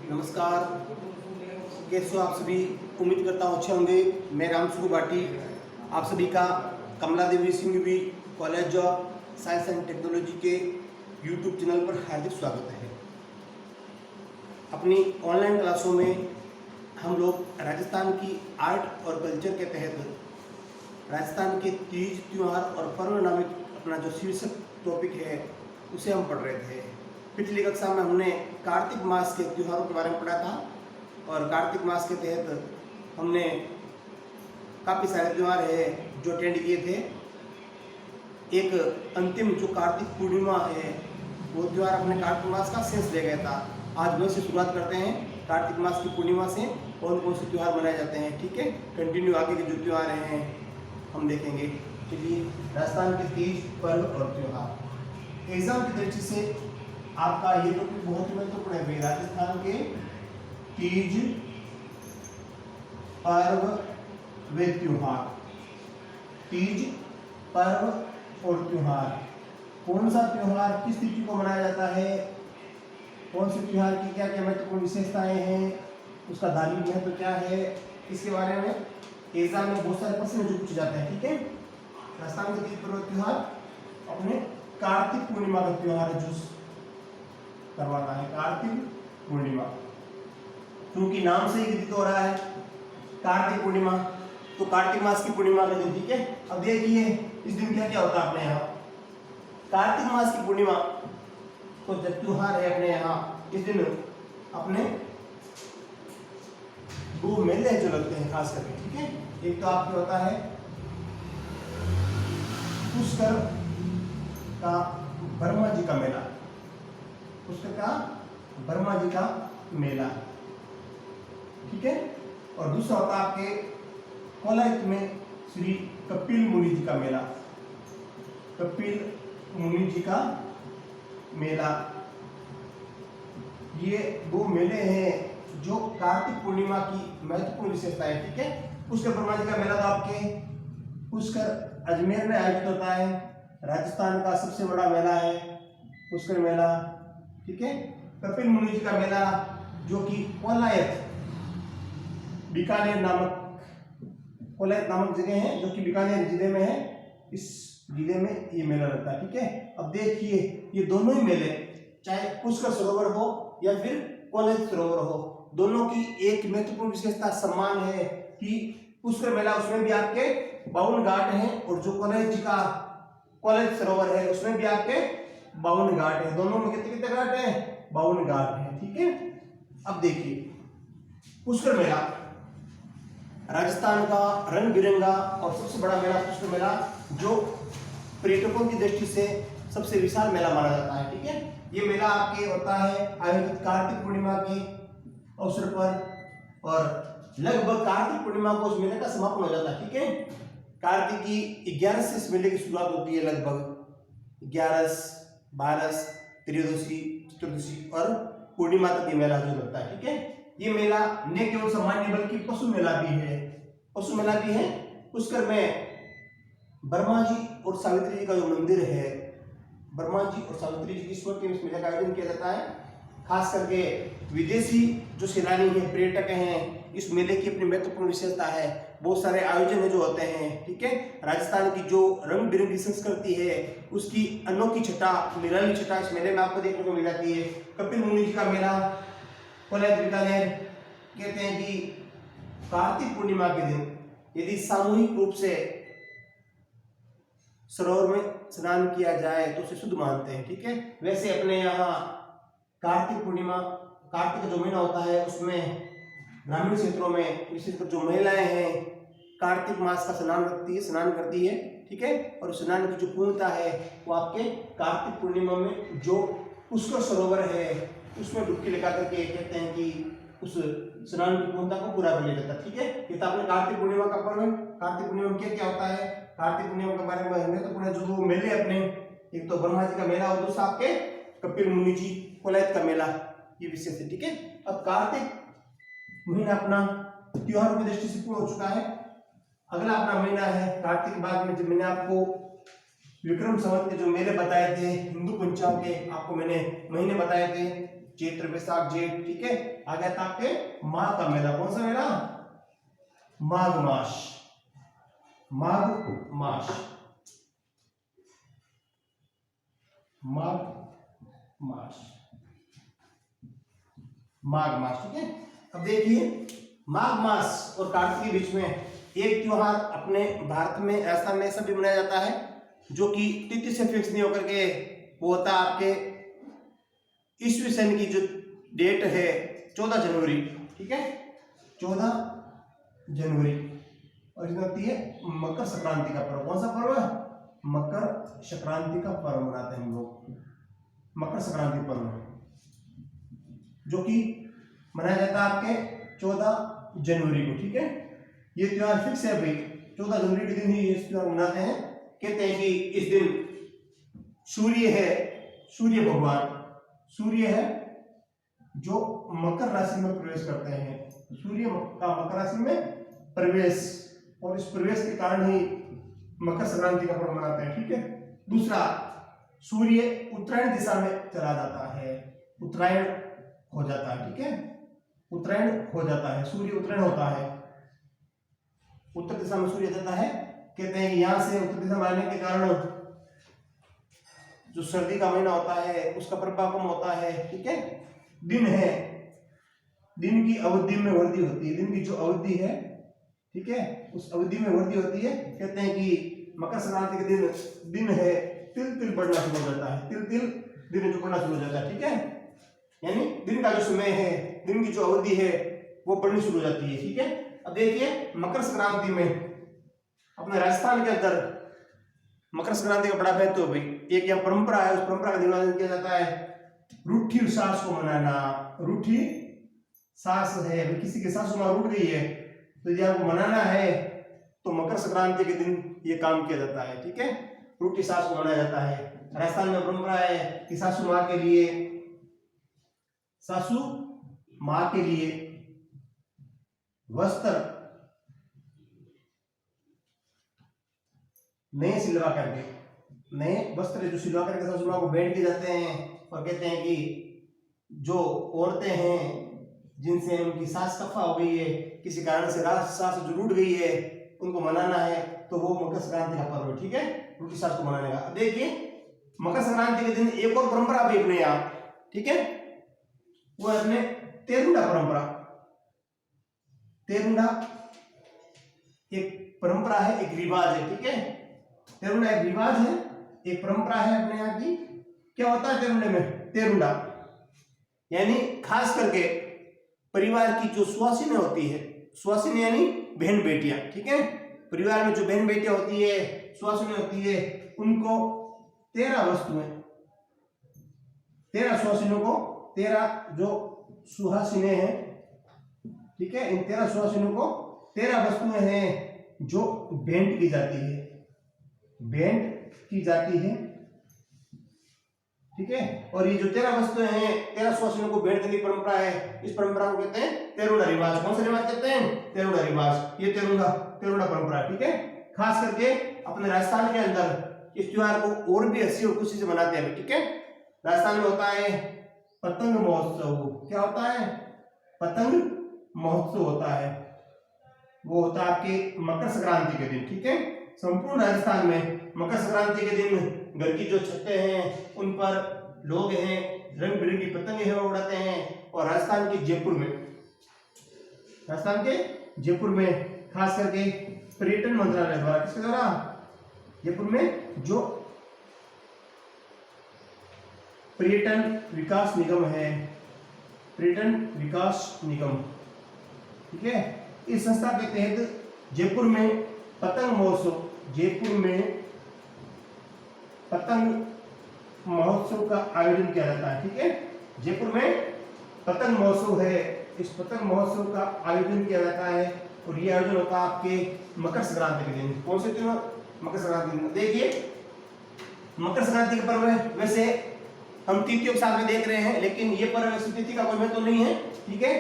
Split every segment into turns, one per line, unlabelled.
नमस्कार। कैसे हो आप सभी? उम्मीद करता हूँ अच्छे होंगे। मैं रामसुगु भाटी आप सभी का कमला देवी सिंह भी college of science and technology के यूट्यूब चैनल पर हार्दिक स्वागत है। अपनी ऑनलाइन क्लासों में हम लोग राजस्थान की आर्ट और कल्चर के तहत राजस्थान के तीज त्यौहार और पर्व नामक अपना जो शीर्षक टॉपिक है उसे हम पढ़ रहे थे। पिछली कक्षा में हमने कार्तिक मास के त्योहारों के बारे में पढ़ा था और कार्तिक मास के तहत हमने काफ़ी सारे त्यौहार है जो अटेंड किए थे। एक अंतिम जो कार्तिक पूर्णिमा है वो त्यौहार अपने कार्तिक मास का शेष ले गया था। आज वहीं से शुरुआत करते हैं कार्तिक मास की पूर्णिमा से कौन कौन से त्यौहार मनाए जाते हैं। ठीक है, कंटिन्यू आगे के जो त्यौहार हैं हम देखेंगे। चलिए, राजस्थान के तीज पर्व और त्यौहार एग्जाम की दृष्टि से आपका ये तो बहुत महत्वपूर्ण है। राजस्थान के तीज पर्व व त्योहार, तीज पर्व और त्योहार, कौन सा त्योहार किस तिथि को मनाया जाता है, कौन से त्योहार की क्या क्या महत्वपूर्ण विशेषताएं हैं, उसका धार्मिक महत्व क्या है, इसके बारे में एग्जाम में बहुत सारे प्रश्न जो पूछे जाते हैं। ठीक है, राजस्थान के तीज पर्व त्योहार अपने कार्तिक पूर्णिमा का त्योहार है जो करवाना है। कार्तिक पूर्णिमा क्योंकि नाम से ही विदित हो रहा है कार्तिक पूर्णिमा, तो कार्तिक मास की पूर्णिमा का दिन। ठीक है, अब देखिए इस दिन क्या क्या होता है अपने यहाँ। कार्तिक मास की पूर्णिमा तो जब त्योहार है अपने यहाँ, इस दिन अपने दो मेले जो लगते हैं खास करके। ठीक है, एक तो आपके होता है पुष्कर का ब्रह्मा जी का मेला, पुष्कर का ब्रह्मा जी का मेला। ठीक है, और दूसरा होता है आपके कोलायत में श्री कपिल मुनि जी का मेला, कपिल मुनि जी का मेला। ये दो मेले हैं जो कार्तिक पूर्णिमा की महत्वपूर्ण विशेषता है। ठीक है, पुष्कर ब्रह्मा जी का मेला तो आपके पुष्कर अजमेर में आयोजित होता है। राजस्थान का सबसे बड़ा मेला है पुष्कर मेला। ठीक है, कपिल मुनि जी का मेला जो कि कोलायत बीकानेर नामक जगह है जो कि बीकानेर जिले में है, इस जिले में ये मेला लगता है। ठीक है, अब देखिए ये दोनों ही मेले चाहे पुष्कर सरोवर हो या फिर कोलायत सरोवर हो, दोनों की एक महत्वपूर्ण विशेषता समान है कि पुष्कर मेला उसमें भी आपके 52 घाट हैं और जो कोलायत जी का कोलायत सरोवर है उसमें भी आपके 52 घाट है। दोनों में कितने कितने घाट हैं? 52 घाट है। ठीक है, अब देखिए पुष्कर मेला राजस्थान का रंग बिरंगा और सबसे बड़ा मेला पुष्कर मेला जो पर्यटकों की दृष्टि से सबसे विशाल मेला माना जाता है। ठीक है, ये मेला आपके होता है आयोजित कार्तिक पूर्णिमा के अवसर पर और लगभग कार्तिक पूर्णिमा को उस मेले का समापन हो जाता है। ठीक है, कार्तिक की 11 से इस मेले की शुरुआत होती है, लगभग 11, 12, त्रयोदशी, चतुर्दशी और पूर्णिमा तक ये मेला जो लगता है। ठीक है, ये मेला न केवल सामान्य बल्कि पशु मेला भी है। पशु मेला भी है। पुष्कर में ब्रह्मा जी और सावित्री जी का जो मंदिर है, ब्रह्मा जी और सावित्री जी की स्मृति में इस मेले का आयोजन किया जाता है। खास करके विदेशी जो सैलानी है, पर्यटक हैं, इस मेले की अपनी महत्वपूर्ण विशेषता है। बहुत सारे आयोजन जो होते हैं। ठीक है, राजस्थान की जो रंग बिरंगी संस्कृति है उसकी अनोखी छटा, निराली छटा इस मेले में आपको देखने को मिल जाती है। कपिल मुनि जी का मेला कोलायत बीकानेर कहते हैं कि कार्तिक पूर्णिमा के दिन यदि सामूहिक रूप से सरोवर में स्नान किया जाए तो उसे शुद्ध मानते हैं। ठीक है, वैसे अपने यहाँ कार्तिक पूर्णिमा, कार्तिक का जो महीना होता है उसमें ग्रामीण क्षेत्रों में विशेषकर जो महिलाएं हैं कार्तिक मास का स्नान करती है। ठीक है, और स्नान की जो पूर्णता है वो आपके कार्तिक पूर्णिमा में जो पुष्कर सरोवर है उसमें डुबकी लगा करके कहते हैं कि उस स्नान की पूर्णता को पूरा कर लिया जाता है। ठीक है, ये तो आपने कार्तिक पूर्णिमा का पर्व है। कार्तिक पूर्णिमा में क्या क्या होता है, कार्तिक पूर्णिमा के बारे में तो पूरा जो मेले अपने, एक तो ब्रह्मा जी का मेला और दूसरा आपके कपिल मुनि जी कोलायत का मेला, ये विशेष है। ठीक है, अब कार्तिक महीना अपना त्योहारों की दृष्टि से पूर्ण हो चुका है। अगला अपना महीना है कार्तिक के बाद में, जब मैंने आपको विक्रम संवत के जो मेले बताए थे, हिंदू पंचांग के आपको मैंने महीने बताए थे, चैत्र वैशाख जेठ, ठीक है। आ गया था आपके माघ का मेला, कौन सा मेला? माघ मास, माघ मास, माघ मास, माघ मास, ठीक है। अब देखिए माघ मास और कार्तिक के बीच में एक त्योहार अपने भारत में ऐसा में ऐसा भी मनाया जाता है जो कि तिथि से फिक्स नहीं होकर के वो होता है आपके ईस्वी सन की जो डेट है 14 जनवरी, ठीक है, 14 जनवरी। और इसमें होती है मकर संक्रांति का पर्व। कौन सा पर्व है? मकर संक्रांति का पर्व मनाते हैं हम लोग, मकर संक्रांति पर्व, जो कि मनाया जाता है आपके 14 जनवरी को, ठीक है। ये त्योहार फिक्स है भाई, 14 जनवरी के दिन ही इस त्योहार मनाते हैं। कहते हैं कि इस दिन सूर्य है, सूर्य भगवान, सूर्य है जो मकर राशि में प्रवेश करते हैं, सूर्य का मकर राशि में प्रवेश, और इस प्रवेश के कारण ही मकर संक्रांति का पर्व मनाते हैं, ठीक है। दूसरा, सूर्य उत्तरायण दिशा में चला जाता है, उत्तरायण हो जाता है, ठीक है, उत्तरायण हो जाता है, सूर्य उत्तरायण होता है, उत्तर दिशा में सूर्य जाता है। कहते हैं कि यहां से उत्तर दिशा में आने के कारण जो सर्दी का महीना होता है उसका प्रभाव कम होता है, ठीक है। दिन है, दिन की अवधि में वृद्धि होती है, दिन की जो अवधि है, ठीक है, उस अवधि में वृद्धि होती है। कहते हैं कि मकर संक्रांति के दिन दिन है तिल तिल बढ़ना शुरू हो जाता है, तिल तिल दिन जो बढ़ना शुरू हो जाता है, ठीक है, यानी दिन का जो समय है, दिन की जो अवधि है वो बढ़नी शुरू हो जाती है, ठीक है। अब देखिए मकर संक्रांति में अपने राजस्थान के अंदर मकर संक्रांति का बड़ा महत्व है भाई। एक यहाँ परंपरा है, उस परंपरा का निर्वाचन किया जाता है रूठी सास को मनाना। रूठी सास है, किसी की सासू मां रूठ गई है तो यदि आपको मनाना है तो मकर संक्रांति के दिन ये काम किया जाता है, ठीक है, रूठी सास को मनाया जाता है। राजस्थान में परंपरा है कि सासू मां के लिए, सासू मां के लिए वस्त्र नए सिलवा करके, नए वस्त्र जो सिलवा करके सासू मां को भेंट किए जाते हैं, और कहते हैं कि जो औरतें हैं जिनसे उनकी सास कफा हो गई है, किसी कारण से सास जो रूठ गई है, उनको मनाना है तो वो मकर संक्रांति का पर्व है, ठीक है, रूठी सास को मनाने का। देखिए मकर संक्रांति के दिन एक और परंपरा भी अपने आप, ठीक है, वो है अपने तेरुंडा परंपरा। तेरुंडा एक परंपरा है, एक रिवाज है, ठीक है, तेरुंडा एक रिवाज है, एक परंपरा है अपने यहाँ की। क्या होता है तेरुंडे में? तेरुंडा यानी खास करके परिवार की जो सुहासिनें होती है, सुहासिनें यानी बहन बेटियां, ठीक है, परिवार में जो बहन बेटियां होती है, सुहासिनें होती है, उनको 13 वस्तुएं, 13 सुहासिनों को, 13 जो सुहासिनें हैं, ठीक है, इन 13 सुहासिनों को 13 वस्तुएं हैं जो भेंट की जाती है, भेंट की जाती है, ठीक है। और ये जो 13 वस्तुएं हैं, 13 सुहासिनों को भेंट देने की परंपरा है, इस परंपरा को कहते हैं तेरुंडा रिवाज। कौन सा रिवाज कहते हैं? तेरुंडा रिवाज। ये तेरुंडा परंपरा, ठीक है। खास करके अपने राजस्थान के अंदर इस त्योहार को और भी हंसी और खुशी से मनाते हैं, ठीक है। राजस्थान में होता है पतंग महोत्सव। क्या होता है? पतंग महोत्सव होता है, वो होता है आपके मकर संक्रांति के दिन, ठीक है। संपूर्ण राजस्थान में मकर संक्रांति के दिन घर की जो छतें हैं उन पर लोग हैं रंग बिरंगी पतंगे हैं उड़ाते हैं। और राजस्थान के जयपुर में, राजस्थान के जयपुर में खास करके पर्यटन मंत्रालय द्वारा, किसके द्वारा? जयपुर में जो पर्यटन विकास निगम है, पर्यटन विकास निगम, ठीक है, इस संस्था के तहत जयपुर में पतंग महोत्सव, जयपुर में पतंग महोत्सव का आयोजन किया जाता है, ठीक है। जयपुर में पतंग महोत्सव है, इस पतंग महोत्सव का आयोजन किया जाता है और ये आयोजन होता है आपके मकर संक्रांति के दिन। कौन से दिन? मकर संक्रांति दिन। देखिए मकर संक्रांति का पर्व है, वैसे हम तिथियों के साथ में देख रहे हैं, लेकिन ये पर्व ऐसी तिथि का कोई महत्व नहीं है, ठीक है,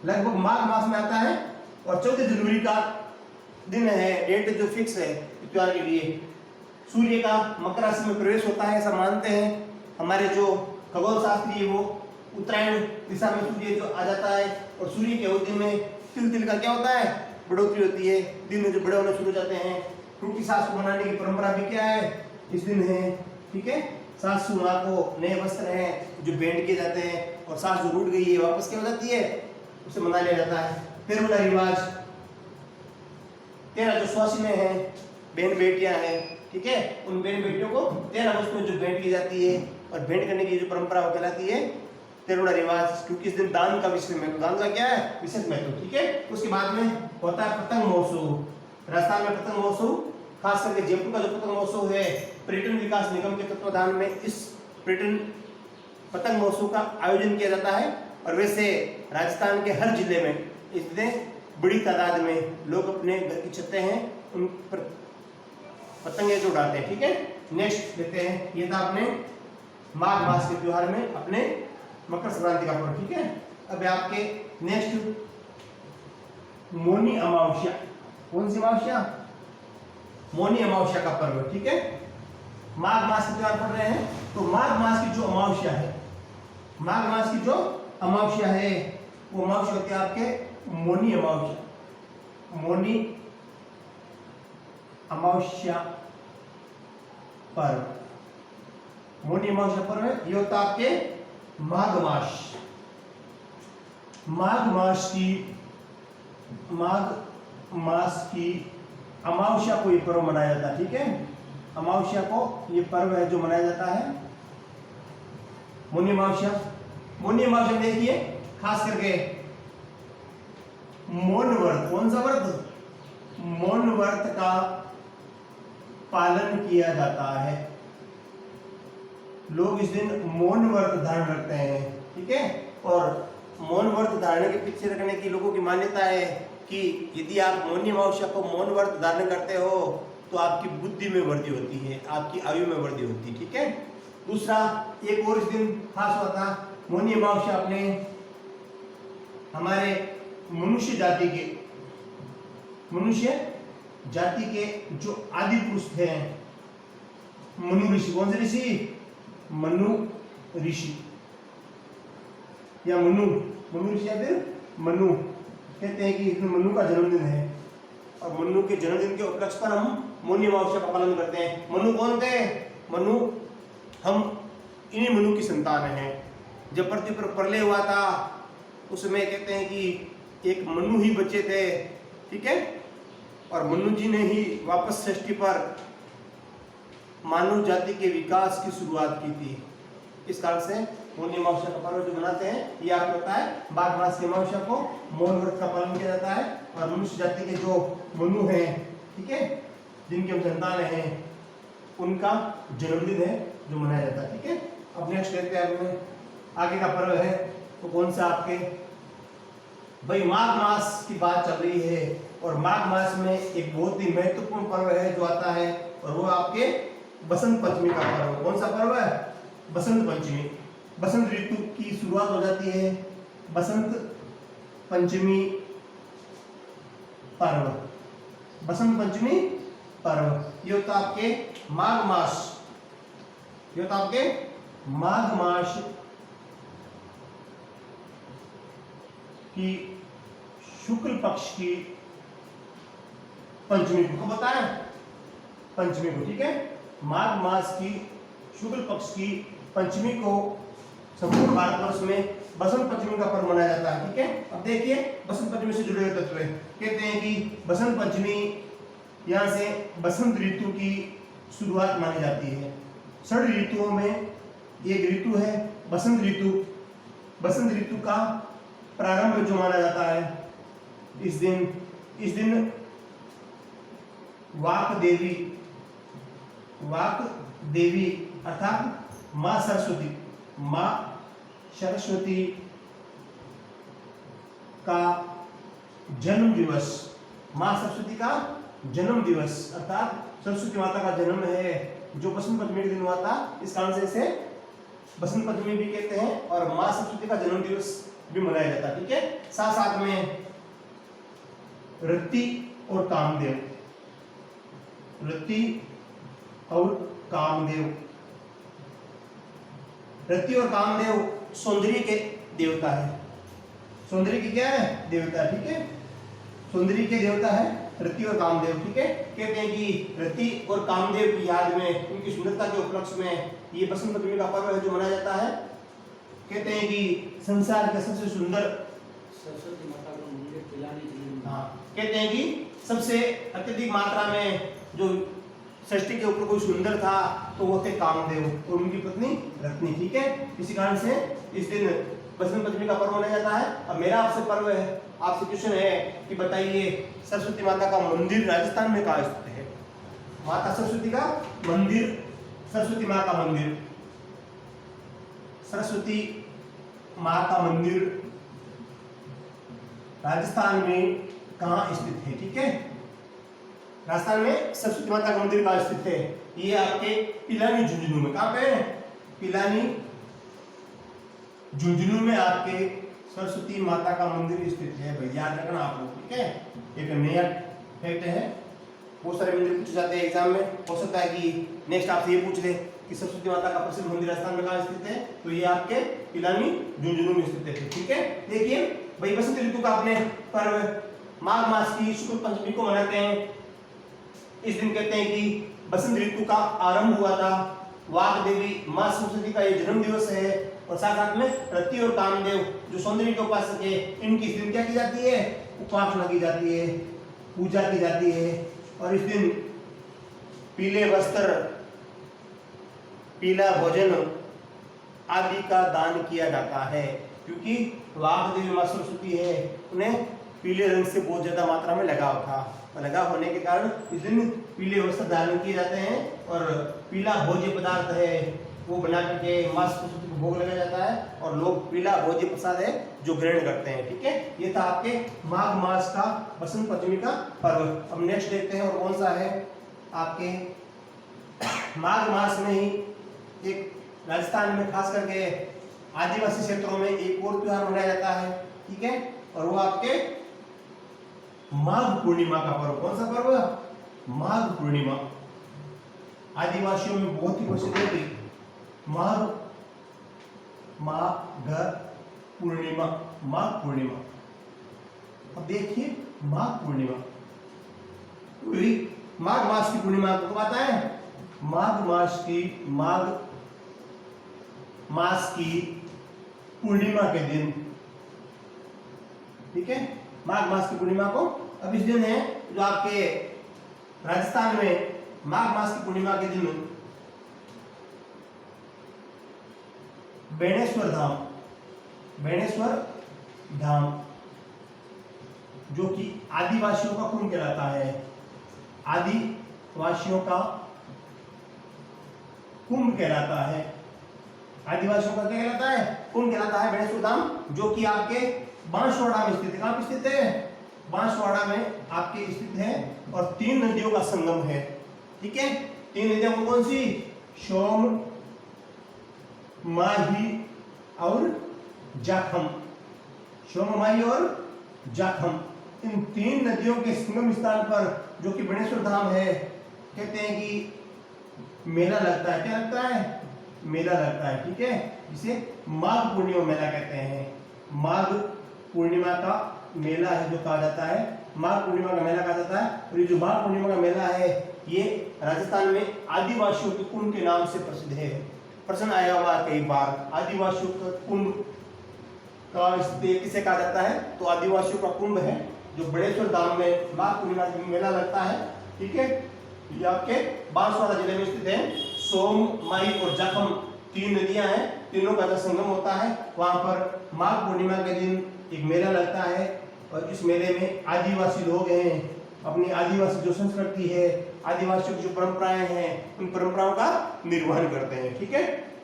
लगभग माघ मास में आता है और 14 जनवरी का दिन है, डेट जो फिक्स है त्योहार के लिए। सूर्य का मकर राशि में प्रवेश होता है ऐसा मानते हैं हमारे जो खगोल शास्त्री है वो, उत्तरायण दिशा में सूर्य जो आ जाता है और सूर्य की अवधि में तिल तिल का क्या होता है, बढ़ोतरी होती है, दिन में जो बड़े होने शुरू हो जाते हैं। क्योंकि सास को बनाने की परंपरा भी क्या है, इस दिन है, ठीक है। सासू माँ को नए वस्त्र हैं जो भेंट किए जाते हैं, और सास जो रूठ गई है वापस क्या हो जाती है, उसे मना लिया जाता है। तेरहवां रिवाज, 13 जो स्वासिनें हैं, बहन बेटियां हैं, ठीक है, उन बहन बेटियों को 13 अगस्त में जो भेंट की जाती है, और भेंट करने की जो परंपरा वो कहलाती है 13वां रिवाज। क्योंकि इस दिन दान का विशेष महत्व, दान का क्या है, विशेष महत्व, ठीक है। उसके बाद में होता है पतंग महोत्सव। राजस्थान में पतंग महोत्सव, खास करके जयपुर का जो पतंग महोत्सव है, पर्यटन विकास निगम के तत्वाधान में इस पर्यटन पतंग महोत्सव का आयोजन किया जाता है। और वैसे राजस्थान के हर जिले में इस दिन बड़ी तादाद में लोग अपने घर की छतें हैं उन पर पतंगे जो उड़ाते हैं, ठीक है। नेक्स्ट देखते हैं, ये था अपने माघ मास के त्योहार में अपने मकर संक्रांति का पर्व, ठीक है। अब आपके नेक्स्ट मौनी अमावस्या, कौन सी अमावस्या, मौनी अमावस्या का पर्व, ठीक है। माघ मास के त्योहार पढ़ रहे हैं, तो माघ मास की जो अमावस्या है, माघ मास की जो अमावस्या है वो अमावस्या होती है आपके मौनी अमावस्या। मौनी अमावस्या पर्व, मौनी अमावस्या पर्व है, ये होता आपके माघ मास, माघ मास की अमावस्या को ये पर्व मनाया जाता है, ठीक है। अमावस्या को ये पर्व है जो मनाया जाता है मौनी अमावस्या। मौनी अमावस्या देखिए खास करके मौन व्रत, कौन सा व्रत, मौन व्रत का पालन किया जाता है। लोग इस दिन मौन व्रत धारण करते हैं, ठीक है। और मौन व्रत धारण के पीछे रखने की लोगों की मान्यता है कि यदि आप मौनी अमावस्या को मौन व्रत धारण करते हो तो आपकी बुद्धि में वृद्धि होती है, आपकी आयु में वृद्धि होती है, ठीक है। दूसरा एक और इस दिन खास हुआ था, मौनी अमावस्या अपने हमारे मनुष्य जाति के जो आदि पुरुष थे, मनु ऋषि, कौन से ऋषि, मनु ऋषि या मनु ऋषि या फिर मनु, कहते हैं कि इसमें मनु का जन्मदिन है, और मनु के जन्मदिन के उपलक्ष्य पर हम मौनी अमावस्या का पालन करते हैं। मनु कौन थे, मनु, हम इन्हीं मनु की संतान हैं। जब पृथ्वी पर प्रलय हुआ था उसमें कहते हैं कि एक मनु ही बचे थे, ठीक है। और मनु जी ने ही वापस सृष्टि पर मानव जाति के विकास की शुरुआत की थी। इस कारण से मौनी अमावस्या का पर्व जो मनाते हैं ये आपको पता है, माघ मास की अमावस्या को मौन व्रत का पालन किया जाता है, और मनुष्य जाति के जो मनु हैं, ठीक है, जिनके हम संतान हैं, उनका जन्मदिन है जो मनाया जाता है, ठीक है। अब नेक्स्ट देखते हैं अपने आगे का पर्व है, तो कौन सा आपके भाई माघ मास की बात चल रही है, और माघ मास में एक बहुत ही महत्वपूर्ण पर्व है जो आता है, और वो आपके बसंत पंचमी का पर्व। कौन सा पर्व है, बसंत पंचमी। बसंत ऋतु की शुरुआत हो जाती है, बसंत पंचमी पर्व, बसंत पंचमी पर्व, ये होता आपके माघ मास, ये होता आपके माघ मास की शुक्ल पक्ष की पंचमी को बताया, पंचमी को, ठीक है। माघ मास की शुक्ल पक्ष की पंचमी को संपूर्ण भारतवर्ष में बसंत पंचमी का पर्व मनाया जाता है, ठीक है। अब देखिए बसंत पंचमी से जुड़े हुए तत्व कहते हैं कि बसंत पंचमी यहाँ से बसंत ऋतु की शुरुआत मानी जाती है। 6 ऋतुओं में एक ऋतु है बसंत ऋतु। बसंत ऋतु का प्रारंभ जो माना जाता है, इस दिन वाक देवी अर्थात माँ सरस्वती का जन्म दिवस, माँ सरस्वती का जन्म दिवस अर्थात सरस्वती माता का जन्म है जो बसंत पंचमी के दिन हुआ था, इस कारण से इसे बसंत पंचमी भी कहते हैं, और माँ सरस्वती का जन्म दिवस भी मनाया जाता है, ठीक है। साथ साथ में रति और कामदेव, रति और कामदेव सौंदर्य के देवता है, सौंदर्य की क्या है देवता है, ठीक है। सौंदर्य के देवता है रति और कामदेव, ठीक है। कहते हैं कि रति और कामदेव की याद में, उनकी सुंदरता के उपलक्ष्य में ये बसंत पंचमी का पर्व है जो मनाया जाता है। कहते हैं कि संसार का सबसे सुंदर
सरस्वती माता का मंदिर पिलानी जी।
हाँ, कहते हैं कि सबसे अत्यधिक मात्रा में जो सृष्टि के ऊपर कोई सुंदर था तो वो थे कामदेव और उनकी पत्नी रत्नी, ठीक है। इसी कारण से इस दिन बसंत पंचमी का पर्व मनाया जाता है। अब मेरा आपसे पर्व है, आपसे क्वेश्चन है कि बताइए सरस्वती माता का मंदिर राजस्थान में कहाँ स्थित है? माता सरस्वती का मंदिर, सरस्वती माँ का मंदिर, सरस्वती माँ का मंदिर राजस्थान में कहाँ स्थित है, ठीक है। राजस्थान में सरस्वती माता का मंदिर कहाँ स्थित है? ये आपके पिलानी झुंझुनू में। कहाँ पे है? पिलानी झुंझुनू में आपके सरस्वती माता का मंदिर स्थित है भाई, याद रखना आप लोग, ठीक है। एक नया फैक्ट है, बहुत सारे मंदिर पूछे जाते हैं एग्जाम में, हो सकता है कि नेक्स्ट आपसे ये पूछ ले कि सरस्वती माता का प्रसिद्ध मंदिर राजस्थान में कहाँ स्थित है, तो ये आपके पिलानी झुंझुनू में स्थित है, ठीक है। देखिए भाई बसंत ऋतु का अपने पर्व माघ मास की शुक्ल पंचमी को मनाते हैं। इस दिन कहते हैं कि बसंत ऋतु का आरंभ हुआ था, वाग देवी माँ सरस्वती का ये जन्म दिवस है और साथ साथ में रति और कामदेव जो सौंदर्य के उपासक है, इनकी इस दिन क्या की जाती है? उपासना की जाती है, पूजा की जाती है। और इस दिन पीले वस्त्र, पीला भोजन आदि का दान किया जाता है, क्योंकि वाग देवी माँ सरस्वती है, उन्हें पीले रंग से बहुत ज्यादा मात्रा में लगाव था, लगाव होने के कारण इस दिन पीले वस्त्र धारण किए जाते हैं और पीला भोज्य पदार्थ है वो बना करके माँ सरस्वती को भोग लगाया जाता है और लोग पीला भोज्य प्रसाद है जो ग्रहण करते हैं, ठीक है। ये था आपके माघ मास का बसंत पंचमी का पर्व। अब नेक्स्ट देखते हैं और कौन सा है आपके माघ मास में ही एक राजस्थान में खास करके आदिवासी क्षेत्रों में एक और त्योहार मनाया जाता है, ठीक है। और वो आपके माघ पूर्णिमा का पर्व। कौन सा पर्व? माघ पूर्णिमा। आदिवासियों में बहुत ही प्रसिद्ध है माघ पूर्णिमा, माघ पूर्णिमा। अब देखिए माघ पूर्णिमा, माघ मास की पूर्णिमा को आता है? माघ मास की पूर्णिमा के दिन, ठीक है, माघ मास की पूर्णिमा को। अब इस दिन है जो आपके राजस्थान में माघ मास की पूर्णिमा के दिन बेणेश्वर धाम जो कि आदिवासियों का कुंभ कहलाता है, आदिवासियों का कुंभ कहलाता है, आदिवासियों का क्या कहलाता है? कुंभ कहलाता है बेणेश्वर धाम, जो कि आपके बांसवाड़ा में स्थित है। कहाँ स्थित है? बांसवाड़ा में आपके स्थित है और 3 नदियों का संगम है, ठीक है। 3 नदियां कौन सी? सोम, माही और जाखम, सोम, माही और जाखम। इन 3 नदियों के संगम स्थान पर जो कि बेणेश्वर धाम है, कहते हैं कि मेला लगता है। क्या लगता है? मेला लगता है, ठीक है, जिसे माघ पूर्णिमा मेला कहते हैं। माघ पूर्णिमा का मेला है जो कहा जाता है, माघ पूर्णिमा का मेला कहा जाता है। और ये जो माघ पूर्णिमा का मेला है ये राजस्थान में आदिवासियों के कुंभ के नाम से प्रसिद्ध है। प्रश्न आया हुआ कई बार, आदिवासियों का कुंभ का किसे कहा जाता है? तो आदिवासियों का कुंभ है जो बेणेश्वर धाम में माघ पूर्णिमा का मेला लगता है, ठीक है। ये आपके बांसवाड़ा जिले में स्थित है। सोम, माही और जाखम 3 नदियां हैं, तीनों का जब संगम होता है वहां पर माघ पूर्णिमा के दिन एक मेला लगता है और इस मेले में आदिवासी लोग हैं, अपनी आदिवासी जो संस्कृति है, आदिवासियों की जो परंपराएं हैं, उन परंपराओं का निर्वहन करते हैं, ठीक है।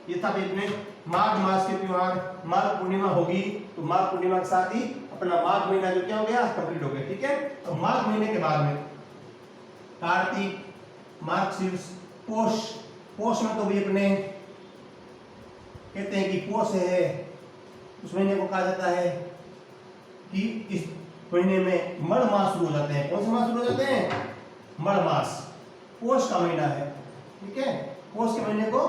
ये था अपने माघ मास के त्योहार। माघ पूर्णिमा होगी तो माघ पूर्णिमा के साथ ही अपना माघ महीना जो क्या हो गया? कंप्लीट हो गया, ठीक है। तो माघ महीने के बाद में कार्तिक, मार्गशीर्ष, पोष में तो भी अपने कहते हैं कि पोष है, उस महीने को कहा जाता है कि इस महीने में मड़ मास शुरू हो जाते हैं। कौन से मास शुरू हो जाते हैं? मड़ मास, पोष का महीना है, ठीक है। पोष के महीने को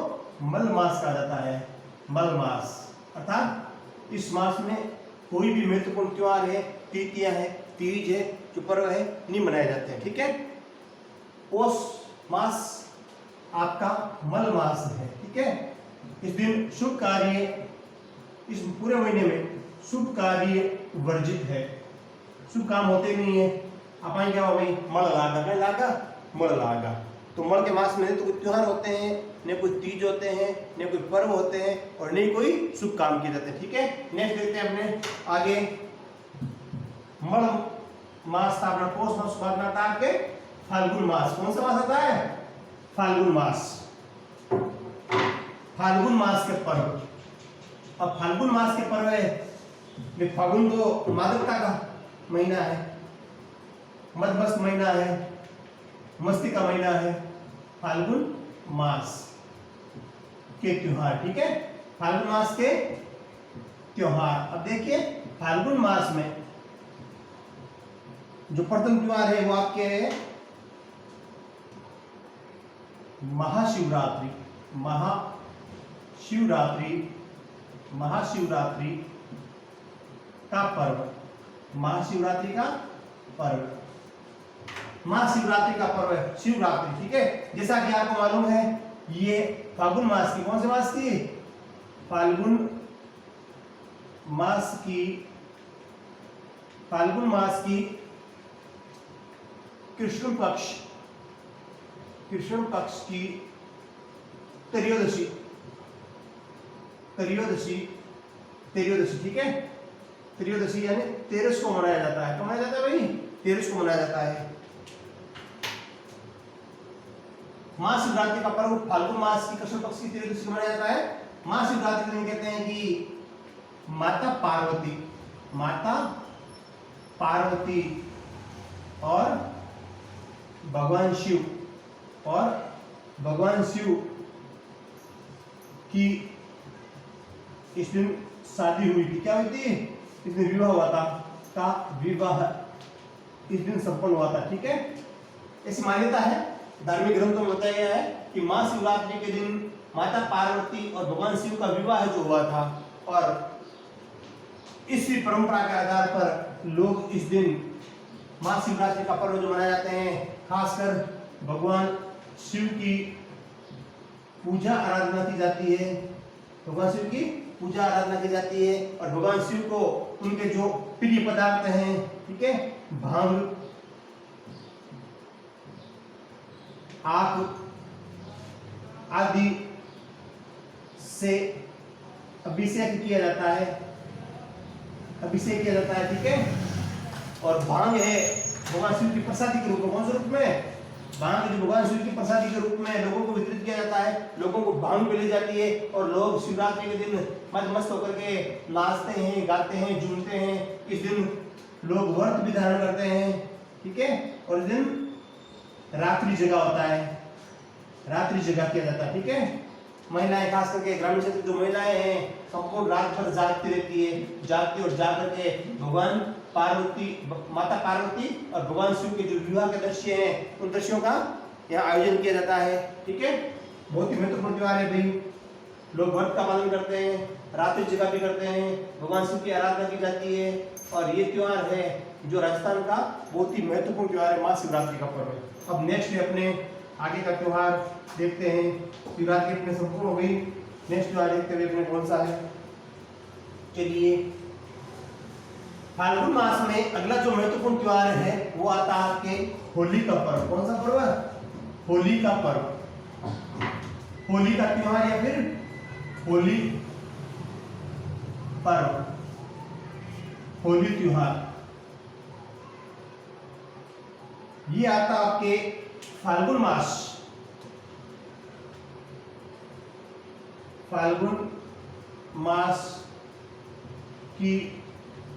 मल मास कहा जाता है, मल मास, अर्थात इस मास में कोई भी महत्वपूर्ण त्योहार है, तिथियां है, तीज है, जो पर्व है, नहीं मनाए जाते हैं। ठीक है। पौष मास आपका मल मास है। ठीक है। इस दिन शुभ कार्य, इस पूरे महीने में शुभ कार्य वर्जित है, शुभ काम होते नहीं है। अपन क्या हो भाई, मल लागा, क्या लागा, मल लागा। तो मल के मास में तो कोई त्योहार होते हैं, न कोई तीज होते हैं, न कोई पर्व होते हैं, और नहीं कोई शुभ काम किए जाते हैं। ठीक है। नेक्स्ट देखते हैं अपने आगे। मल मास था अपना पौष मास, बाद में आता है आपके फाल्गुन मास। कौन सा मास आता है, फाल्गुन मास। फाल्गुन मास के पर्व, अब फाल्गुन मास के पर्व है, फागुन तो मादकता का महीना है, मदमस्त महीना है, मस्ती का महीना है, फाल्गुन मास के त्योहार। ठीक है। फाल्गुन मास के त्योहार। अब देखिए फाल्गुन मास में जो प्रथम त्योहार है वो आपके है महाशिवरात्रि। महाशिवरात्रि का पर्व, महाशिवरात्रि का पर्व, महाशिवरात्रि का पर्व है शिवरात्रि। ठीक है। जैसा कि आपको मालूम है ये फाल्गुन मास की, कौन से मास की, फाल्गुन मास की, फाल्गुन मास की कृष्ण पक्ष की त्रयोदशी। ठीक है। त्रयोदशी यानी 13 को मनाया जाता है। कब मनाया जाता है भाई, 13 को मनाया जाता है। महाशिवरात्रि का पर्व फाल्गुन मास की कृष्ण पक्ष की त्रयोदशी को मनाया जाता है। महाशिवरात्रि के दिन कहते हैं कि माता पार्वती और भगवान शिव की इस दिन शादी हुई थी। क्या हुई थी, इस दिन विवाह हुआ था, का विवाह इस दिन संपन्न हुआ था। ठीक है। ऐसी मान्यता है, धार्मिक ग्रंथों में बताया गया है कि महाशिवरात्रि के दिन माता पार्वती और भगवान शिव का विवाह जो हुआ था, और इसी परंपरा के आधार पर लोग इस दिन महाशिवरात्रि का पर्व जो मनाए जाते हैं, खासकर भगवान शिव की पूजा आराधना की जाती है, भगवान शिव की पूजा आराधना की जाती है, और भगवान शिव को उनके जो प्रिय पदार्थ हैं, ठीक है, भांग, आक आदि से अभिषेक किया जाता है, ठीक है। और भांग है भगवान शिव की प्रसादी के रूप में, कौन से रूप में, भांग जो भगवान शिव की प्रसादी के रूप में लोगों को वितरित किया जाता है, लोगों को भांग पिलाई जाती है, और लोग शिवरात्रि के दिन मस्त होकर के नाचते हैं, गाते हैं, झूमते हैं। इस दिन लोग व्रत भी धारण करते हैं, ठीक है। और इस दिन रात्रि जगह होता है, रात्रि जगह किया जाता है, ठीक है। महिलाएं, खास करके ग्रामीण क्षेत्र जो महिलाएं हैं, संपूर्ण रात भर जागती रहती है, जागती और जाग करके भगवान पार्वती, माता पार्वती और भगवान शिव के जो विवाह के दृश्य हैं, उन दृश्यों का यहाँ आयोजन किया जाता है, ठीक है। बहुत ही महत्वपूर्ण त्योहार है भाई। लोग व्रत का पालन करते हैं, रात्रि जगह भी करते हैं, भगवान शिव की आराधना की जाती है, और ये त्योहार है जो राजस्थान का बहुत ही महत्वपूर्ण त्योहार है, महाशिवरात्रि का पर्व। अब नेक्स्ट अपने आगे का त्योहार देखते हैं। शिवरात्रि अपने संपूर्ण हो गई, नेक्स्ट त्योहार देखते हुए अपने कौन सा है। चलिए, फाल्गुन मास में अगला जो महत्वपूर्ण त्योहार है वो आता है आपके होली का पर्व। कौन सा पर्व है, होली का पर्व, होली का त्योहार या फिर होली पर्व, होली त्योहार। ये आता आपके फाल्गुन मास, फाल्गुन मास की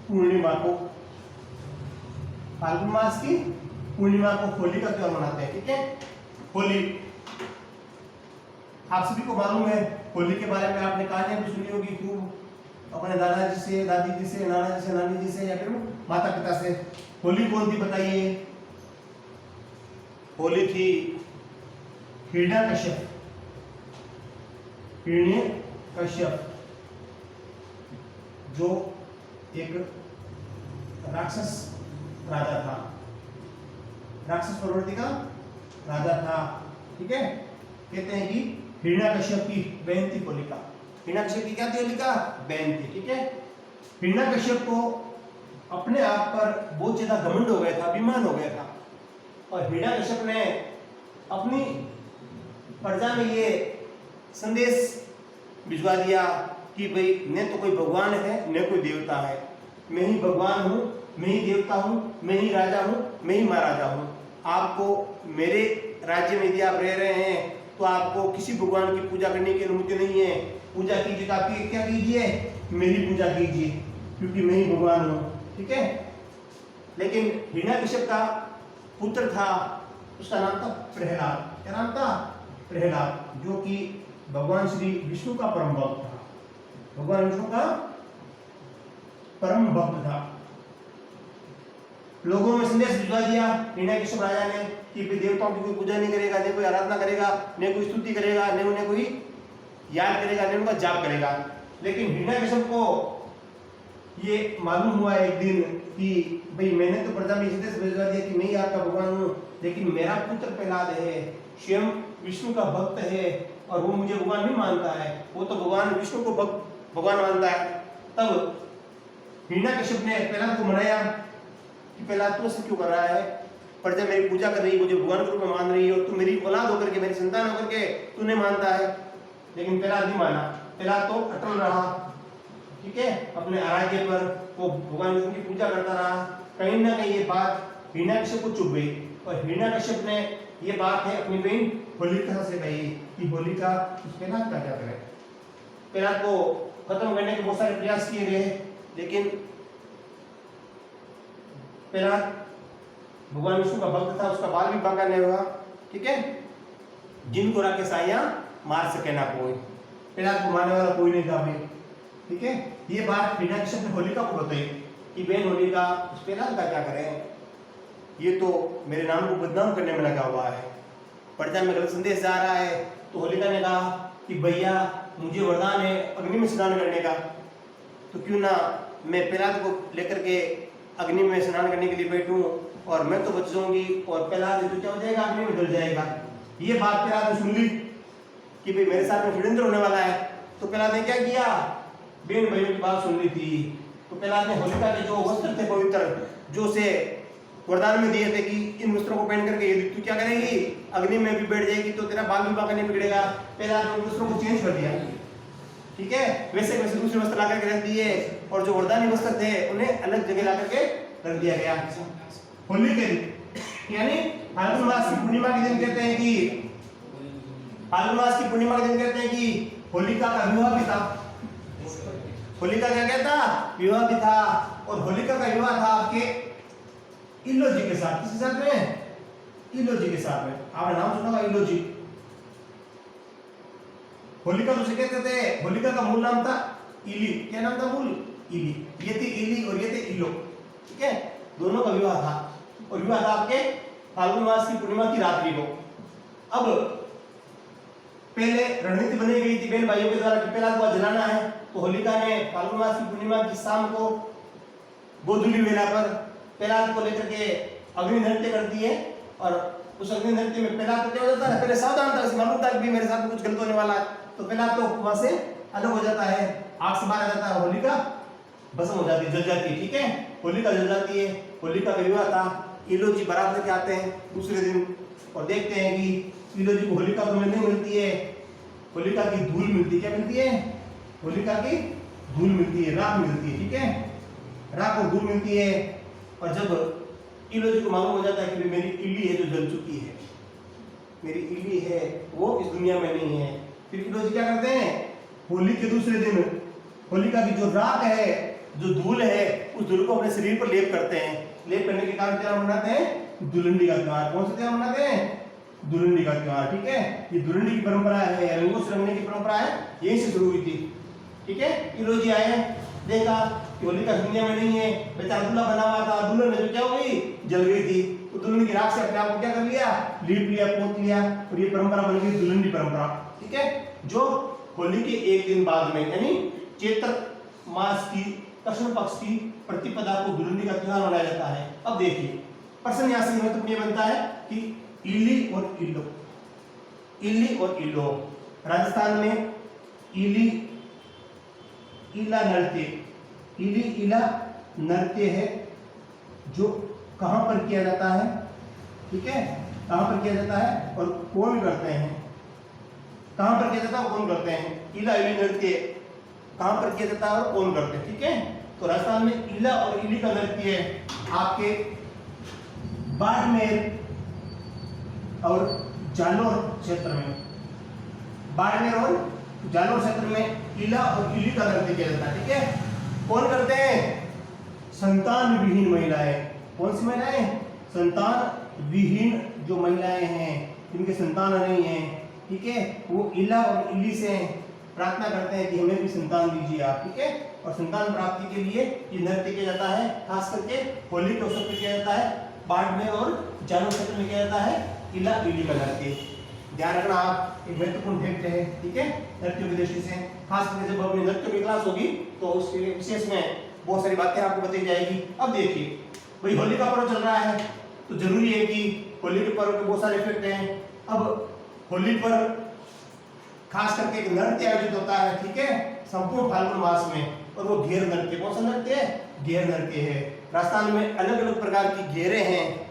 पूर्णिमा को, फाल्गुन मास की पूर्णिमा को होली का त्योहार मनाते हैं, ठीक है। होली, आप सभी को मालूम है, होली के बारे में आपने कहानियां भी सुनी होगी खूब, अपने दादाजी से, दादी जी से, नाना जी से, नानी जी से, या फिर माता पिता से। होली कौन थी बताइए। होली थी हिरण्यकश्यप, हिरण्यकश्यप जो एक राक्षस राजा था, राक्षस प्रवृत्ति का राजा था, ठीक है। कहते हैं कि हिरण्यकश्यप की बहन थी होलिका। हिरण्यकश्यप की क्या थी? होलिका बहन थी, ठीक है। हिरण्यकश्यप को अपने आप पर बहुत ज्यादा घमंड हो गया था, अभिमान हो गया था, और हिरण्यकश्यप ने अपनी प्रजा में ये संदेश भिजवा दिया कि भाई न तो कोई भगवान है न कोई देवता है, मैं ही भगवान हूँ, मैं ही देवता हूँ, मैं ही राजा हूँ, मैं ही महाराजा हूँ। आपको मेरे राज्य में यदि आप रह रहे हैं तो आपको किसी भगवान की पूजा करने की अनुमति नहीं है। पूजा कीजिए तो आपकी क्या कीजिए? मेरी पूजा कीजिए, क्योंकि मैं ही भगवान हूँ, ठीक है। लेकिन हिरण्यकश्यप का पुत्र था, उसका नाम था प्रहलाद। क्या नाम था? प्रहलाद, जो कि भगवान श्री विष्णु का परम भक्त था, भगवान विष्णु का परम भक्त था। लोगों में संदेश भिजवा दिया हिरण्यकश्यप राजा ने कि देवताओं की कोई पूजा नहीं करेगा, न कोई आराधना करेगा, न कोई स्तुति करेगा, न उन्हें कोई याद करेगा, न उनका जाप करेगा। लेकिन हिरण्यकश्यप को ये मालूम हुआ एक दिन कि भाई मैंने तो प्रजा में संदेश भिजवा दिया कि मैं ही आपका भगवान हूँ, लेकिन मेरा पुत्र प्रहलाद है, स्वयं विष्णु का भक्त है, और वो मुझे भगवान नहीं मानता है, वो तो भगवान विष्णु को भगवान मानता है। तब हिरण्यकश्यप ने प्रहलाद को मनाया कि प्रहलाद तू ऐसे क्यों कर रहा है? प्रजा मेरी पूजा कर रही है, मुझे भगवान के रूप में मान रही है, और तू मेरी औलाद होकर के, मेरी संतान होकर के तू नहीं मानता है। लेकिन प्रहलाद नहीं माना, प्रहलाद तो अटल रहा, ठीक है, अपने आराध्य पर वो भगवान विष्णु की पूजा करता रहा। कहीं ना कहीं ये बात हिरण्यकश्यप को चुभ गई, और हिरण्यकश्यप ने ये बात है अपनी बहन होलिका से कही कि होलिका प्रहलाद का क्या करे। प्रहलाद को खत्म करने के बहुत सारे प्रयास किए गए, लेकिन प्रहलाद भगवान विष्णु का भक्त था, उसका बाल भी बांका नहीं हुआ, ठीक है। जिनको राके साया मार सके ना कोई, प्रहलाद को मारने वाला कोई नहीं था भाई, ठीक है। ये बात हिरण्यकश्यप ने होलिका को बताई कि बहन होलिका, उस प्रहलाद का क्या करें, ये तो मेरे नाम को बदनाम करने में लगा हुआ है, प्रजा में गलत संदेश जा रहा है। तो होलिका ने कहा कि भैया मुझे वरदान है अग्नि में स्नान करने का, तो क्यों ना मैं प्रहलाद को लेकर के अग्नि में स्नान करने के लिए बैठूं, और मैं तो बच जाऊंगी और प्रहलाद तो क्या हो जाएगा? अग्नि में जल जाएगा। ये बात प्रहलाद ने सुन ली कि भाई मेरे साथ में षड्यंत्र होने वाला है। तो प्रहलाद ने क्या किया? बहन भाइयों की बात सुन ली थी, तो प्रहलाद ने होलिका के जो वस्त्र थे पवित्र, जो से वरदान में दिए थे कि इन वस्त्रों को पहन करके यदि तू क्या करेगी? अग्नि में भी बैठ जाएगी तो तेरा बाल भी बांका नहीं बिगड़ेगा। प्रहलाद ने उन वस्त्रों को चेंज कर दिया, ठीक है, वैसे वैसे दूसरे वस्त्र ला करके रख दिए, और जो वरदानी वस्त्र थे उन्हें अलग जगह ला करके रख दिया गया। होली के दिन यानी फाल्गुन मास की पूर्णिमा के दिन कहते हैं कि फाल्गुन मास की पूर्णिमा के दिन कहते हैं कि होलिका का विवाह भी था। होलिका क्या कहता? विवाह भी था, और होलिका का विवाह था आपके इलो जी के साथ। किसके साथ में? इलो जी के साथ में। आपने नाम सुना होगा इलो जी। होलिका तो कहते थे, होलिका का मूल नाम था इली। क्या नाम था मूल? इली। ये थी इली और ये थे इलो, ठीक है। दोनों का विवाह था, और विवाह था आपके फाल्गुन मास की पूर्णिमा की रात्रि को। अब पहले रणनीति बनाई गई थी बहन भाइयों के द्वारा कि प्रहलाद को जलाना है। तो होलिका ने फाल्गुन मास की पूर्णिमा की शाम को गोधूली वेला पर प्रहलाद को लेकर के अग्नि नृत्य कर दिए, और उस अग्नि नृत्य में प्रहलाद को क्या हो जाता है? पहले सावधान था, उसे मालूम था कि मेरे साथ कुछ गलत होने वाला है, तो प्रहलाद तो वहां से अलग हो जाता है, आग से बाहर आ जाता है, होलिका भस्म हो जाती है, जल जाती है, ठीक है। होलिका जल जाती है। होलिका का विवाह था। इलो जी बारात लेके आते हैं दूसरे दिन, और देखते हैं कि इलो जी को होलिका तो नहीं मिलती है, होलिका की धूल मिलती है। क्या मिलती है? होलिका की धूल मिलती है, राख मिलती है, ठीक है, राख और धूल मिलती है। और जब इलो जी को मालूम हो जाता है कि मेरी इल्ली है जो जल चुकी है, मेरी इल्ली है वो इस दुनिया में नहीं है, फिर इलो जी क्या करते हैं? होली के दूसरे दिन होलिका की जो राख है, जो धूल है, उस धूल को अपने शरीर पर लेप करते हैं। लेप करने के कारण त्योहार मनाते हैं दुलंडी का त्योहार। कौन सा त्योहार मनाते हैं? दुलंडी का त्योहार, ठीक है। ये दुलंडी की परंपरा है, रंगों से रंगने की परंपरा है, यहीं से शुरू हुई थी, ठीक है। इलो जी आए, देखा कि होलिका दुनिया में नहीं है, बेचारा दूल्हा बना हुआ था, दुल्हन ने जो क्या हो गई? जल गई थी। तो दुल्हन की राख से अपने आप को क्या कर लिया? लीप लिया, पोत लिया, और ये परंपरा बन गई दुलंडी परंपरा, ठीक है। जो होली के एक दिन बाद में यानी चैत्र मास की कृष्ण पक्ष की प्रतिपदा को दुल्हनी का त्योहार मनाया जाता है। अब देखिए प्रश्न यहाँ से महत्वपूर्ण ये बनता है कि इली और इल्लो, इली और इल्लो, राजस्थान में इली इला नृत्य, इली इला नृत्य है जो कहाँ पर किया जाता है, ठीक है, कहाँ पर किया जाता है और कौन करते हैं, कहाँ पर किया जाता है और कौन करते हैं। इला इली नृत्य कहाँ पर किया जाता है और कौन करते हैं, ठीक है। तो राजस्थान में इला और इली का नृत्य आपके बाड़मेर और जालोर क्षेत्र में, बाड़मेर और जालोर क्षेत्र में इला और इली का नृत्य किया जाता है, ठीक है। कौन करते हैं, संतान विहीन महिलाएं। कौन सी महिलाएं, संतान विहीन जो महिलाएं हैं जिनके संतान नहीं है, ठीक है, वो इला और इली से प्रार्थना करते हैं कि हमें भी संतान दीजिए आप, ठीक है। और संतान प्राप्ति के लिए ये नृत्य किया जाता है, खास करके होली के अवसर पर किया जाता है, बाड़मेर और जालोर क्षेत्र में किया जाता है इला इली का नृत्य। ध्यान रखना आप, एक महत्वपूर्ण फैक्ट है, ठीक है, नृत्यों की दृष्टि से। खास करके जब अपनी नृत्य की क्लास होगी तो उसके विशेष में बहुत सारी बातें आपको बताई जाएगी। अब देखिए भाई होली का पर्व चल रहा है तो जरूरी है कि होली के पर्व के बहुत सारे इफेक्ट हैं। अब होली पर खास करके एक नृत्य आयोजित होता है, ठीक है, संपूर्ण फाल्गुन मास में, और वो घेर नृत्य। कौन सा नृत्य है, घेर नृत्य है। राजस्थान में अलग अलग प्रकार की घेरे हैं,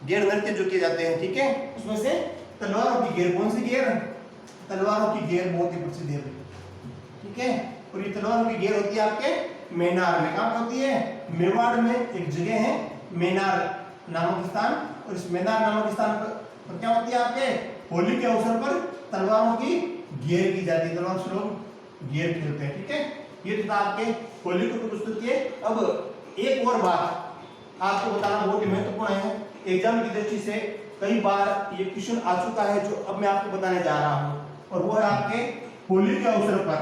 घेर नृत्य जो किए जाते हैं, ठीक है। उसमें से तलवारों की घेर, कौन सी घेर, तलवारों की घेर बहुत ही प्रसिद्ध है, ठीक है। और ये तलवारों की घेर होती है आपके मेनार में। कहाँ होती है, मेवाड़ में एक जगह है मेनार नामक स्थान, और इस मेनार नामक स्थान पर क्या होती है, आपके होली के अवसर पर तलवारों की घेर की जाती है, तलवार से लोग घेर खेलते हैं, ठीक है। ये तो आपके होली को प्रस्तुति है। अब एक और बात आपको बताना बहुत ही महत्वपूर्ण है, एग्जाम की दृष्टि से कई बार ये क्वेश्चन आ चुका है जो अब मैं आपको बताने जा रहा हूँ, और वो है आपके होली के अवसर पर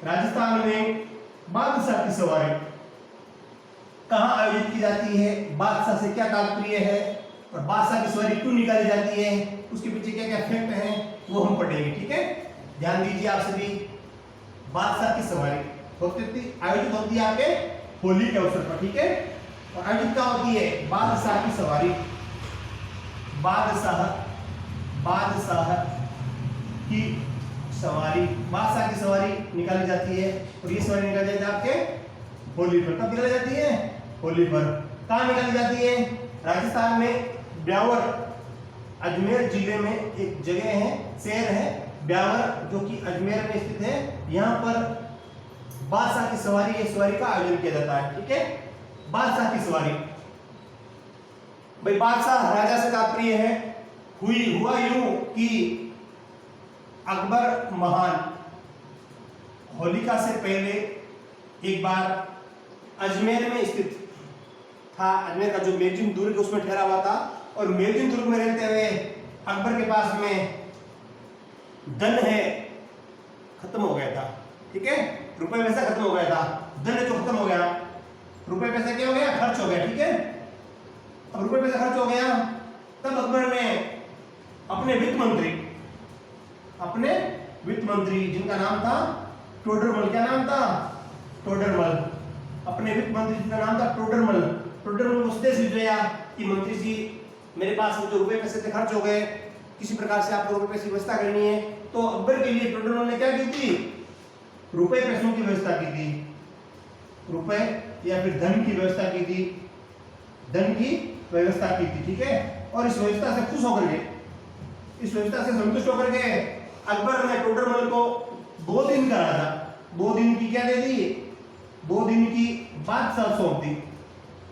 राजस्थान में बादशाह की सवारी कहाँ आयोजित की जाती है, बादशाह से क्या तात्पर्य है, और बादशाह की सवारी क्यों निकाली जाती है, उसके पीछे क्या क्या फैक्ट हैं वो हम पढ़ेंगे, ठीक है। ध्यान दीजिए आप सभी, बादशाह की सवारी आयोजित होती है आपके होली के अवसर पर, ठीक है। और आयोजित क्या होती है, बादशाह की सवारी, बादशाह की सवारी, बादशाह की सवारी निकाली जाती है। और ये सवारी निकाली जाती है आपके होली पर। कब निकाली जाती है, होली पर। कहाँ निकाली जाती है, राजस्थान में ब्यावर, अजमेर जिले में एक जगह है, शहर है ब्यावर, जो कि अजमेर में स्थित है। यहाँ पर बादशाह की सवारी, ये सवारी का आयोजन किया जाता है, ठीक है। बादशाह की सवारी, भाई बादशाह राजा से तात्पर्य है, हुआ यूं कि अकबर महान होलिका से पहले एक बार अजमेर में स्थित था, अजमेर का जो मेजिन दुर्ग उसमें ठहरा हुआ था, और मेजिन दुर्ग में रहते हुए अकबर के पास में धन है खत्म हो गया था, ठीक है, रुपए पैसा खत्म हो गया था, धन जो खत्म हो गया, रुपए पैसा क्या हो गया, खर्च हो गया, ठीक है। अब रुपए पैसा खर्च हो गया, तब अकबर ने अपने वित्त मंत्री जिनका नाम था टोडरमल, क्या नाम था, टोडरमल, अपने वित्त मंत्री जिनका नाम था टोडरमल को संदेश भेजा कि मंत्री जी मेरे पास जो रुपए पैसे थे खर्च हो गए, किसी प्रकार से आपको रुपए पैसे की व्यवस्था करनी है। तो अकबर के लिए टोडरमल ने क्या की थी, रुपए पैसों की व्यवस्था की थी, रुपए या फिर धन की व्यवस्था की थी, धन की व्यवस्था की थी, ठीक है। और इस व्यवस्था से खुश होकर के, इस व्यवस्था से संतुष्ट होकर के अकबर ने टोडरमल को 2 दिन का राजा, 2 दिन की क्या दे दी, 2 दिन की बादशाह सौंप दी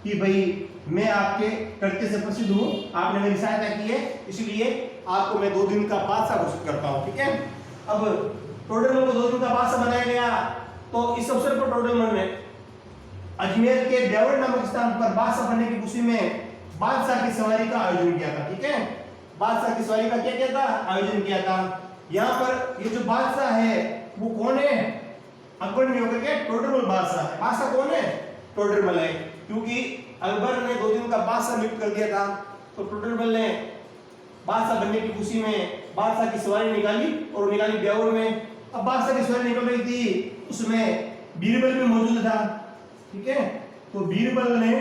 कि भाई मैं आपके कृत्य से प्रसिद्ध हूँ, आपने मेरी सहायता की है, इसलिए आपको मैं 2 दिन का बादशाह घोषित करता हूँ, ठीक है। अब टोडरमल को 2 दिन का बादशाह बनाया गया, तो इस अवसर पर टोडरमल ने अजमेर के ब्यावर नामक स्थान पर बादशाह बनने की खुशी में बादशाह की सवारी का आयोजन किया था, ठीक है। बादशाह की सवारी का क्या किया था, आयोजन किया था। यहाँ पर ये जो बादशाह है वो कौन है, अकबर ने होकर के टोडरमल बादशाह है। बादशाह कौन है, टोडरमल है, क्योंकि अकबर ने 2 दिन का बादशाह नियुक्त कर दिया था, तो टोडरमल ने बादशाह बनने की खुशी में बादशाह की सवारी निकाली, और निकाली ब्यावर में। अब बादशाह की सवारी निकल रही थी, उसमें बीरबल भी मौजूद था, ठीक है। तो बीरबल ने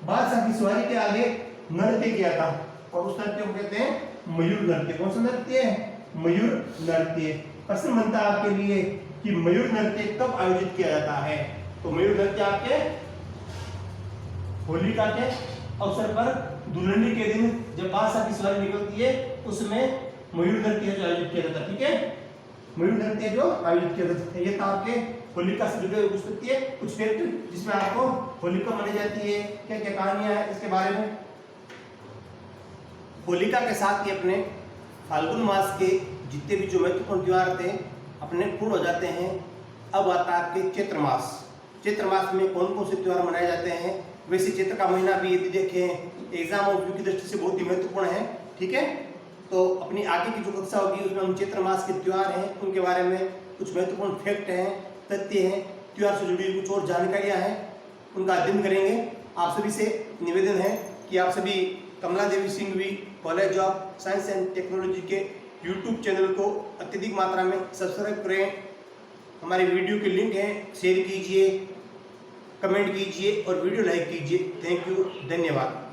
बादशाह की सवारी के आगे नृत्य किया था और उस नृत्य को कहते हैं मयूर नृत्य। कौन सा नृत्य है? मयूर नृत्य। प्रश्न बनता है आपके लिए कि मयूर नृत्य कब आयोजित किया जाता है? तो मयूर नृत्य आपके होलिका के अवसर पर दुल्हनी के दिन जब बादशाह की सवारी निकलती है उसमें मयूर नृत्य जो आयोजित किया जाता है, ठीक है। मयूर नृत्य जो आयोजित किया जाता है, ये था आपके होलिका से जुड़े हुए कुछ फैक्ट जिसमें आपको होलिका मनाई जाती है, क्या क्या कहानियां है इसके बारे में। होलिका के साथ ही अपने फाल्गुन मास के जितने भी जो महत्वपूर्ण त्योहार थे अपने पूर्ण हो जाते हैं। अब आता है आपके चैत्र मास। चैत्र मास में कौन कौन से त्योहार मनाए जाते हैं? वैसे चैत्र का महीना भी यदि देखें एग्जाम और व्यू की दृष्टि से बहुत ही महत्वपूर्ण है, ठीक है। तो अपनी आगे की जो कक्षा होगी उसमें हम चैत्र मास के त्योहार हैं उनके बारे में कुछ महत्वपूर्ण फैक्ट हैं, तथ्य हैं, त्योहार से जुड़ी कुछ और जानकारियां हैं, उनका अध्ययन करेंगे। आप सभी से निवेदन है कि आप सभी Kamla Devi Singhvi college of science and technology के यूट्यूब चैनल को अत्यधिक मात्रा में सब्सक्राइब करें। हमारे वीडियो के लिंक हैं, शेयर कीजिए, कमेंट कीजिए और वीडियो लाइक कीजिए। थैंक यू, धन्यवाद।